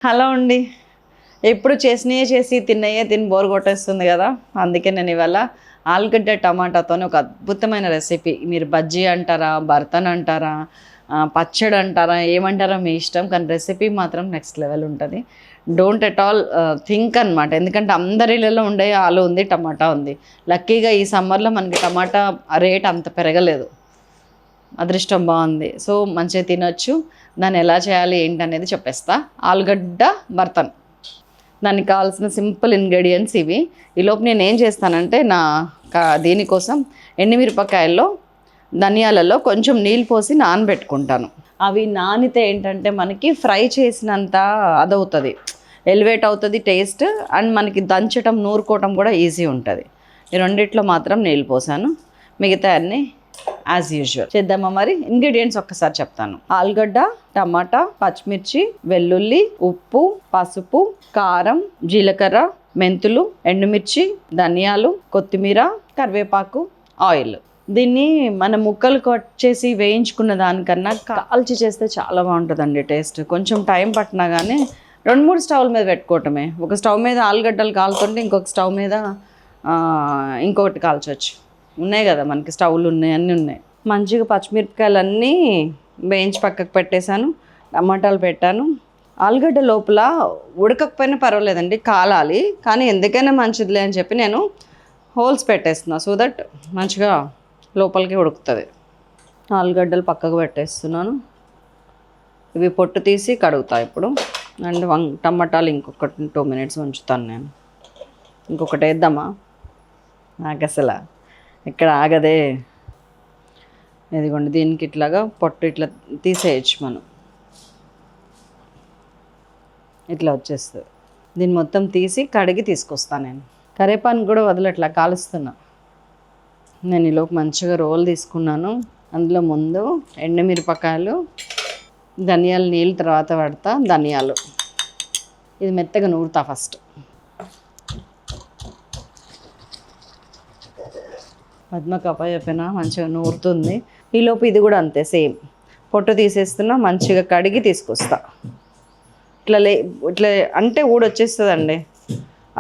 Hello అండి. ఎప్పుడు చేసినయే చేసి తిన్నయే తిని బోర్ కొట్టేస్తుంది కదా. అందుకే నేను ఇవాళ ఆలుగడ్డ టమాటాతోని ఒక అద్భుతమైన రెసిపీ, మీరు బజ్జీ అంటారా, బర్తన్ అంటారా, పచ్చడి అంటారా, ఏమంటారా మీ ఇష్టం, కానీ రెసిపీ మాత్రం నెక్స్ట్ లెవెల్ ఉంటుంది. డోంట్ ఎట్ ఆల్ థింక్ అనమాట. ఎందుకంటే అందరిలో ఉండే ఆలు ఉంది, టమాటా ఉంది. లక్కీగా ఈ సమ్మర్లో మనకి టమాటా రేట్ అంత పెరగలేదు, అదృష్టం బాగుంది. సో మంచిగా తినొచ్చు. దాన్ని ఎలా చేయాలి ఏంటి అనేది చెప్పేస్తా. ఆలుగడ్డ బర్తన్, దానికి కావాల్సిన సింపుల్ ఇంగ్రీడియంట్స్ ఇవి. ఈలోపు నేను ఏం చేస్తానంటే దీనికోసం ఎండుమిరపకాయల్లో ధనియాలలో కొంచెం నీళ్ళు పోసి నానబెట్టుకుంటాను. అవి నానితే ఏంటంటే మనకి ఫ్రై చేసినంత అదవుతుంది, ఎలివేట్ అవుతుంది టేస్ట్, అండ్ మనకి దంచటం నూరుకోవటం కూడా ఈజీ ఉంటుంది. ఈ రెండిట్లో మాత్రం నీళ్ళు పోసాను, మిగతా అన్నీ యాజ్ యూజువల్ చేద్దామా. మరి ఇంగ్రీడియంట్స్ ఒక్కసారి చెప్తాను. ఆలుగడ్డ, టమాటా, పచ్చిమిర్చి, వెల్లుల్లి, ఉప్పు, పసుపు, కారం, జీలకర్ర, మెంతులు, ఎండుమిర్చి, ధనియాలు, కొత్తిమీర, కరివేపాకు, ఆయిల్. దీన్ని మన ముక్కలు కట్ చేసి వేయించుకున్న దానికన్నా కాల్చి చేస్తే చాలా బాగుంటుందండి టేస్ట్. కొంచెం టైం పట్టినా కానీ 2-3 స్టవ్ల మీద పెట్టుకోవటమే. ఒక స్టవ్ మీద ఆలుగడ్డలు కాలుతుంటే ఇంకొక స్టవ్ మీద ఇంకొకటి కాల్చవచ్చు. ఉన్నాయి కదా మనకి స్టవ్లు, ఉన్నాయి, అన్నీ ఉన్నాయి. మంచిగా పచ్చిమిరపకాయలన్నీ వేయించి పక్కకు పెట్టేశాను, టమాటాలు పెట్టాను. ఆలుగడ్డ లోపల ఉడకకపోయినా పర్వాలేదండి, కాలాలి. కానీ ఎందుకైనా మంచిదిలే అని చెప్పి నేను హోల్స్ పెట్టేస్తున్నాను, సో దట్ మంచిగా లోపలికి ఉడుకుతుంది. ఆలుగడ్డలు పక్కకు పెట్టేస్తున్నాను. ఇవి పొట్టు తీసి కడుగుతా ఇప్పుడు. అండ్ టమాటాలు ఇంకొక 2 minutes ఉంచుతాను నేను. ఇంకొకటి వేద్దామా, నాకు అసలు ఇక్కడ ఆగదే. ఇదిగోండి, దీనికి ఇట్లాగా పొట్టు ఇట్లా తీసేయచ్చు మనం, ఇట్లా వచ్చేస్తుంది. దీన్ని మొత్తం తీసి కడిగి తీసుకొస్తాను నేను. కరివేపాకు కూడా వదలట్లా, కాలుస్తున్నా నేను. ఈలోపు మంచిగా రోల్ తీసుకున్నాను. అందులో ముందు ఎండుమిరపకాయలు, ధనియాలు నీళ్ళు తర్వాత పడతా. ధనియాలు ఇది మెత్తగా నూరుతా ఫస్ట్. పద్మకప్ప చెప్పిన మంచిగా నూరుతుంది. ఈలోపు ఇది కూడా అంతే సేమ్, పొట్టు తీసేస్తున్నా, మంచిగా కడిగి తీసుకొస్తా. ఇట్లా అంటే ఊడొచ్చేస్తుందండి.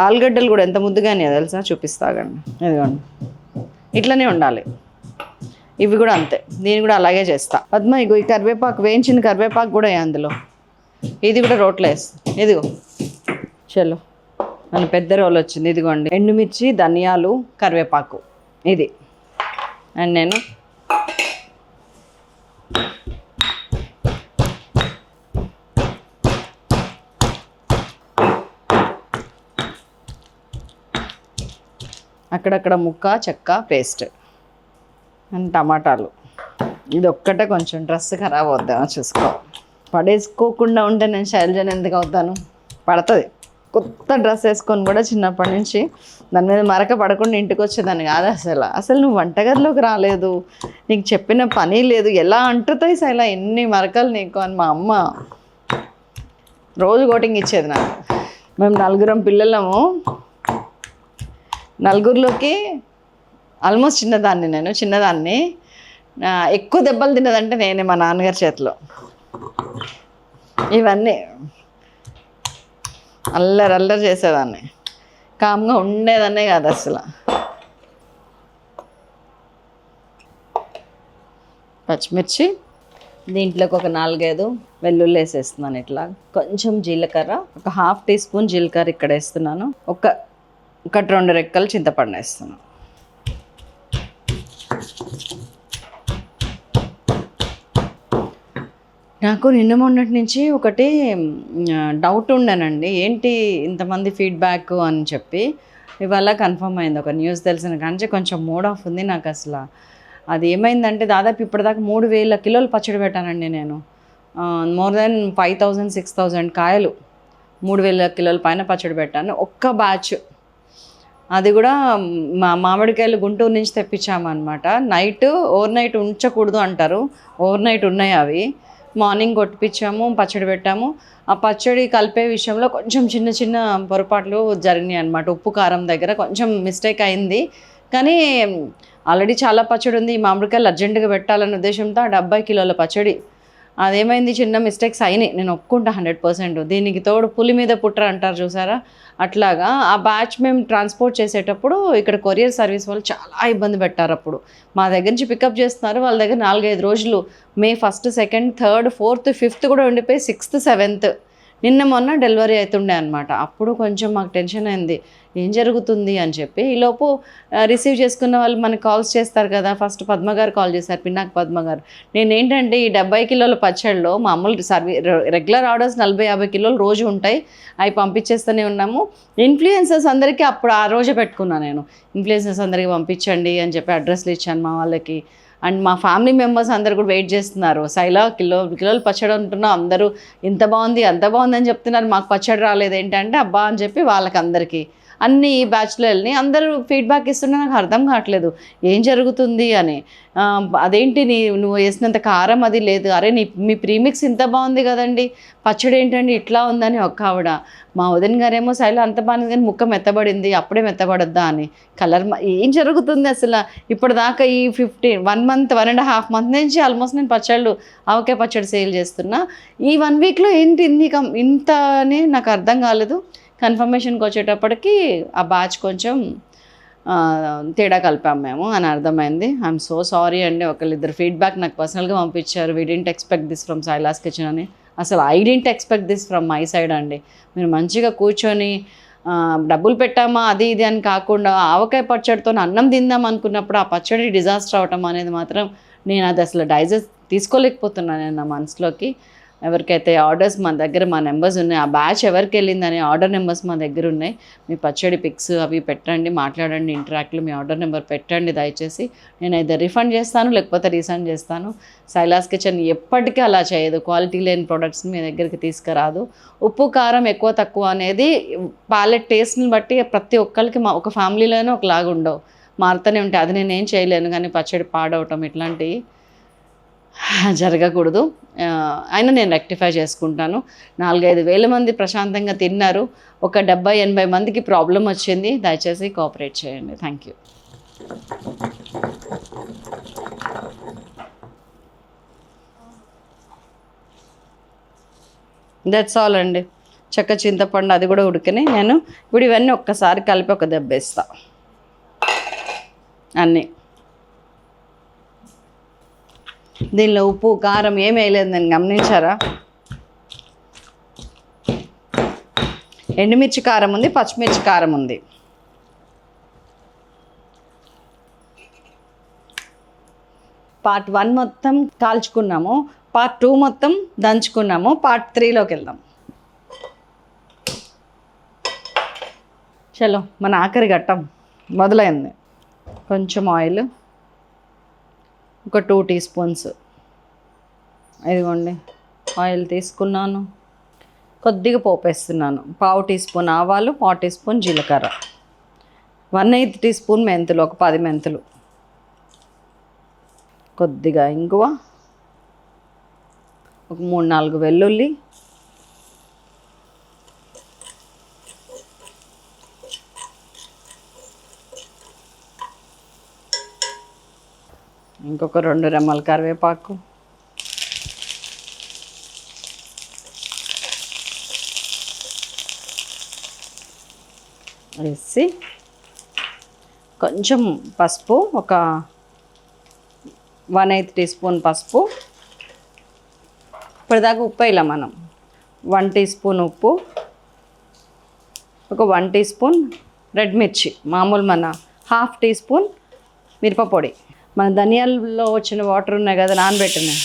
ఆలుగడ్డలు కూడా ఎంత ముద్దుగానే తెలుసా, చూపిస్తాగండి. ఇదిగోండి, ఇట్లనే ఉండాలి. ఇవి కూడా అంతే, దీన్ని కూడా అలాగే చేస్తా. పద్మ ఇగో ఈ కరివేపాకు, వేయించిన కరివేపాకు కూడా అందులో, ఇది కూడా రోట్లో వేస్తా. ఇదిగో చలో, మన పెద్ద రోల్ వచ్చింది. ఇదిగోండి ఎండుమిర్చి, ధనియాలు, కరివేపాకు ఇది. అండ్ నేను అక్కడక్కడ ముక్క చెక్క పేస్ట్ అండ్ టమాటాలు. ఇది ఒక్కటే కొంచెం డ్రెస్ ఖరాబ్ అవుద్దామో చూసుకో. పడేసుకోకుండా ఉంటే నేను శైలజని ఎందుకు అవుతాను, పడుతుంది. కొత్త డ్రెస్ వేసుకొని కూడా చిన్నప్పటి నుంచి దాని మీద మరక పడకుండా ఇంటికి వచ్చేదాన్ని కాదు అసలు నువ్వు వంటగదిలోకి రాలేదు, నీకు చెప్పిన పని లేదు, ఎలా అంటుతాయి శైల ఎన్ని మరకలు నీకు అని మా అమ్మ రోజు కోటింగ్ ఇచ్చేది నాకు. మేము 4 పిల్లలము, 4లోకి ఆల్మోస్ట్ చిన్నదాన్ని. ఎక్కువ దెబ్బలు తిన్నదంటే నేనే, మా నాన్నగారి చేతిలో. ఇవన్నీ అల్లరి చేసేదాన్ని, కామ్గా ఉండేదాన్నే కాదు అసలు. పచ్చిమిర్చి, దీంట్లోకి ఒక 4-5 వెల్లుల్లి వేసేస్తున్నాను. ఇట్లా కొంచెం జీలకర్ర, ఒక 1/2 teaspoon జీలకర్ర ఇక్కడ వేస్తున్నాను. ఒకటి 2 రెక్కలు చింతపండు వేస్తున్నాను. నాకు నిన్న మొన్నటి నుంచి ఒకటి డౌట్ ఉండేనండి, ఏంటి ఇంతమంది ఫీడ్బ్యాక్ అని చెప్పి. ఇవాళ కన్ఫర్మ్ అయింది. ఒక న్యూస్ తెలిసిన కానీ కొంచెం మూడ్ ఆఫ్ ఉంది నాకు అసలు. అది ఏమైందంటే దాదాపు ఇప్పటిదాకా 3,000 కిలోలు పచ్చడి పెట్టానండి నేను. మోర్ దెన్ 5,000-6,000 కాయలు, 3,000 కిలోల పైన పచ్చడి పెట్టాను ఒక్క బ్యాచ్. అది కూడా మామిడికాయలు గుంటూరు నుంచి తెప్పించామన్నమాట. ఓవర్ నైట్ ఉంచకూడదు అంటారు, ఓవర్ నైట్ ఉన్నాయి అవి. మార్నింగ్ కొట్టిపించాము, పచ్చడి పెట్టాము. ఆ పచ్చడి కలిపే విషయంలో కొంచెం చిన్న పొరపాట్లు జరిగినాయి అన్నమాట. ఉప్పు కారం దగ్గర కొంచెం మిస్టేక్ అయింది. కానీ ఆల్రెడీ చాలా పచ్చడి ఉంది, ఈ మామిడికాయలు అర్జెంటుగా పెట్టాలనే ఉద్దేశంతో 70 కిలోల పచ్చడి అదేమైంది, చిన్న మిస్టేక్స్ అయినాయి, నేను ఒప్పుకుంటా 100%. దీనికి తోడు పులి మీద పుట్ర అంటారు చూసారా, అట్లాగా ఆ బ్యాచ్ మేము ట్రాన్స్పోర్ట్ చేసేటప్పుడు ఇక్కడ కొరియర్ సర్వీస్ వాళ్ళు చాలా ఇబ్బంది పెట్టారు. అప్పుడు మా దగ్గర నుంచి పికప్ చేస్తున్నారు, వాళ్ళ దగ్గర 4-5 రోజులు, మే 1, 2, 3, 4, 5 కూడా ఉండిపోయి 6th, 7th నిన్న మొన్న డెలివరీ అవుతుండే అనమాట. అప్పుడు కొంచెం మాకు టెన్షన్ అయింది, ఏం జరుగుతుంది అని చెప్పి. ఈలోపు రిసీవ్ చేసుకున్న వాళ్ళు మనకు కాల్స్ చేస్తారు కదా. ఫస్ట్ పద్మ గారు కాల్ చేశారు, పిన్నాక్ పద్మ గారు. నేనేంటంటే ఈ 70 కిలోల పచ్చడిలో మామూలు రెగ్యులర్ ఆర్డర్స్ 40-50 కిలోలు రోజు ఉంటాయి, అవి పంపించేస్తూనే ఉన్నాము. ఇన్ఫ్లుయెన్సర్స్ అందరికీ అప్పుడు ఆ రోజే పెట్టుకున్నాను నేను, ఇన్ఫ్లుయెన్సర్స్ అందరికీ పంపించండి అని చెప్పి అడ్రస్లు ఇచ్చాను మా వాళ్ళకి. అండ్ మా ఫ్యామిలీ మెంబర్స్ అందరు కూడా వెయిట్ చేస్తున్నారు, శైలా కిలోలు పచ్చడి ఉంటున్నాం, అందరూ ఇంత బాగుంది అంత బాగుంది అని చెప్తున్నారు, మాకు పచ్చడి రాలేదు ఏంటంటే అబ్బా అని చెప్పి వాళ్ళకి అందరికీ అన్ని బ్యాచ్లో వెళ్ళి అందరూ ఫీడ్బ్యాక్ ఇస్తుంటే నాకు అర్థం కావట్లేదు ఏం జరుగుతుంది అని. అదేంటి నువ్వు వేసినంత కారం అది లేదు, అరే మీ ప్రీమిక్స్ ఇంత బాగుంది కదండి, పచ్చడి ఏంటండి ఇట్లా ఉందని ఒక ఆవిడ. మా వదిన గారేమో శైలి అంత బాగుంది కానీ ముక్క మెత్తబడింది, అప్పుడే మెత్తబడద్దా అని. కలర్ ఏం జరుగుతుంది అసలు ఇప్పటిదాకా ఈ 1 month 1.5 month నుంచి ఆల్మోస్ట్ నేను పచ్చళ్ళు ఆవకాయ పచ్చడి సేల్ చేస్తున్నా. ఈ 1 weekలో ఏంటి ఇంత అని నాకు అర్థం కాలేదు. కన్ఫర్మేషన్కి వచ్చేటప్పటికి ఆ బ్యాచ్ కొంచెం తేడా కలిపాం మేము అని అర్థమైంది. ఐఎమ్ సో సారీ అండి. ఒకళ్ళిద్దరు ఫీడ్బ్యాక్ నాకు పర్సనల్గా పంపించారు, we didn't expect this from Silas kitchen అని. అసలు I didn't expect this from my side అండి. మీరు మంచిగా కూర్చొని డబ్బులు పెట్టామా అది ఇది అని కాకుండా ఆవకాయ పచ్చడితో అన్నం తిందాం అనుకున్నప్పుడు ఆ పచ్చడి డిజాస్టర్ అవటం అనేది మాత్రం నేను అది అసలు డైజెస్ట్ తీసుకోలేకపోతున్నాను నేను నా మనసులోకి. ఎవరికైతే ఆర్డర్స్ మా దగ్గర మా నెంబర్స్ ఉన్నాయి, ఆ బ్యాచ్ ఎవరికి వెళ్ళిందని ఆర్డర్ నెంబర్స్ మా దగ్గర ఉన్నాయి. మీ పచ్చడి పిక్స్ అవి పెట్టండి, మాట్లాడండి, ఇంటరాక్ట్లో మీ ఆర్డర్ నెంబర్ పెట్టండి దయచేసి. నేను అయితే రిఫండ్ చేస్తాను లేకపోతే రీసెండ్ చేస్తాను. సైలాస్ కిచెన్ ఎప్పటికీ అలా చేయదు, క్వాలిటీ లేని ప్రోడక్ట్స్ని మీ దగ్గరికి తీసుకురాదు. ఉప్పు కారం ఎక్కువ తక్కువ అనేది ప్యాలెట్ టేస్ట్ని బట్టి ప్రతి ఒక్కరికి ఒక ఫ్యామిలీలోనే ఒకలాగా ఉండవు, మారుతూనే ఉంటాయి. అది నేనేం చేయలేను, కానీ పచ్చడి పాడవటం ఇట్లాంటివి జరగకూడదు. అయినా నేను రెక్టిఫై చేసుకుంటాను. 4-5 వేల మంది ప్రశాంతంగా తిన్నారు, ఒక 70-80 మందికి ప్రాబ్లం వచ్చింది. దయచేసి కోఆపరేట్ చేయండి. Thank you. దట్స్ ఆల్ అండి. చక్క చింతపండు అది కూడా ఉడికినాయి. నేను ఇప్పుడు ఇవన్నీ ఒక్కసారి కలిపి ఒక దెబ్బేస్తా. అన్నీ దీనిలో ఉప్పు కారం ఏమి వేయలేదు నేను, గమనించారా? ఎండుమిర్చి కారం ఉంది, పచ్చిమిర్చి కారం ఉంది. పార్ట్ 1 మొత్తం కాల్చుకున్నాము, పార్ట్ 2 మొత్తం దంచుకున్నాము, పార్ట్ 3లోకి వెళ్దాం. చలో మన ఆఖరి ఘట్టం మొదలైంది. కొంచెం ఆయిల్, ఒక 2 teaspoons. ఇదిగోండి ఆయిల్ తీసుకున్నాను. కొద్దిగా పోపు వేస్తున్నాను, 1/2 teaspoon ఆవాలు, 1/2 teaspoon జీలకర్ర, 1/8 teaspoon మెంతులు, ఒక 10 మెంతులు, కొద్దిగా ఇంగువ, ఒక 3-4 వెల్లుల్లి, ఇంకొక 2 రెమ్మల కరివేపాకు, వేసి కొంచెం పసుపు, ఒక 1/8 teaspoon పసుపు. ఇప్పటిదాకా ఉప్పు వేయాల మనం. 1 teaspoon ఉప్పు, ఒక 1 teaspoon రెడ్ మిర్చి మామూలు, మన 1/2 teaspoon మిరపపొడి. మన ధనియాల్లో వచ్చిన వాటర్ ఉన్నాయి కదా నానబెట్టినాయి,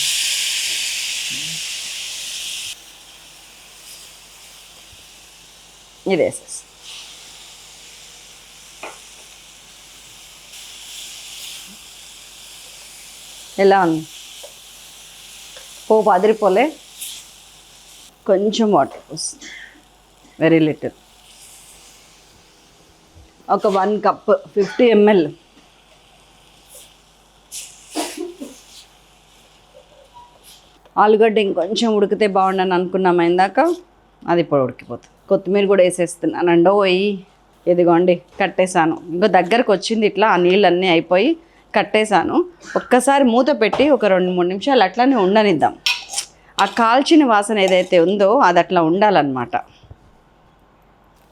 ఇది వేసేసి ఎలా ఉంది పోపు అదిరిపోలే. కొంచెం వాటర్ వస్తుంది, వెరీ లిటిల్, ఒక 1 cup 50 ml. ఆలుగడ్డ ఇంకొంచెం ఉడికితే బాగుండని అనుకున్నాము ఇందాక, అది ఇప్పుడు ఉడికిపోతుంది. కొత్తిమీర కూడా వేసేస్తున్నానండి. ఇదిగోండి కట్టేశాను. ఇంకో దగ్గరకు వచ్చింది ఇట్లా, ఆ నీళ్ళన్నీ అయిపోయి కట్టేశాను. ఒక్కసారి మూత పెట్టి ఒక 2-3 నిమిషాలు అట్లానే ఉండనిద్దాం. ఆ కాల్చిన వాసన ఏదైతే ఉందో అది అట్లా ఉండాలన్నమాట.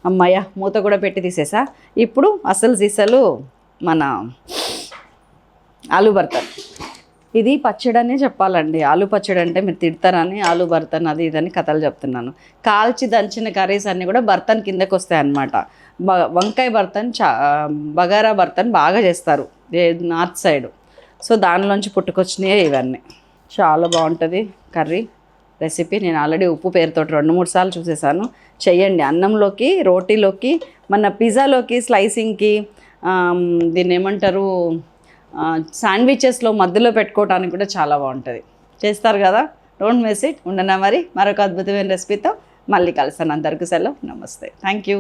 అమ్మాయ మూత కూడా పెట్టి తీసేసా. ఇప్పుడు అసలు సీసలు మన ఆలు బర్తన్. ఇది పచ్చడనే చెప్పాలండి. ఆలు పచ్చడి అంటే మీరు తిడతారని ఆలు బర్తన్ అది ఇదని కథలు చెప్తున్నాను. కాల్చి దంచిన కర్రీస్ అన్నీ కూడా బర్తన్ కిందకు వస్తాయి అన్నమాట. వంకాయ బర్తన్ బగారా బర్తన్ బాగా చేస్తారు నార్త్ సైడ్. సో దానిలోంచి పుట్టుకొచ్చినాయి ఇవన్నీ. చాలా బాగుంటుంది కర్రీ రెసిపీ. నేను ఆల్రెడీ ఉప్పు పేరుతో 2-3 సార్లు చూసేసాను. చెయ్యండి. అన్నంలోకి, రోటీలోకి, మన పిజ్జాలోకి, స్లైసింగ్కి, దీన్ని ఏమంటారు, శాండ్విచెస్లో మధ్యలో పెట్టుకోవడానికి కూడా చాలా బాగుంటుంది. చేస్తారు కదా, డోంట్ మిస్ ఇట్. ఉండనా మరి మరొక అద్భుతమైన రెసిపీతో మళ్ళీ కలుస్తాను. అందరికీ సెలవు. నమస్తే. Thank you.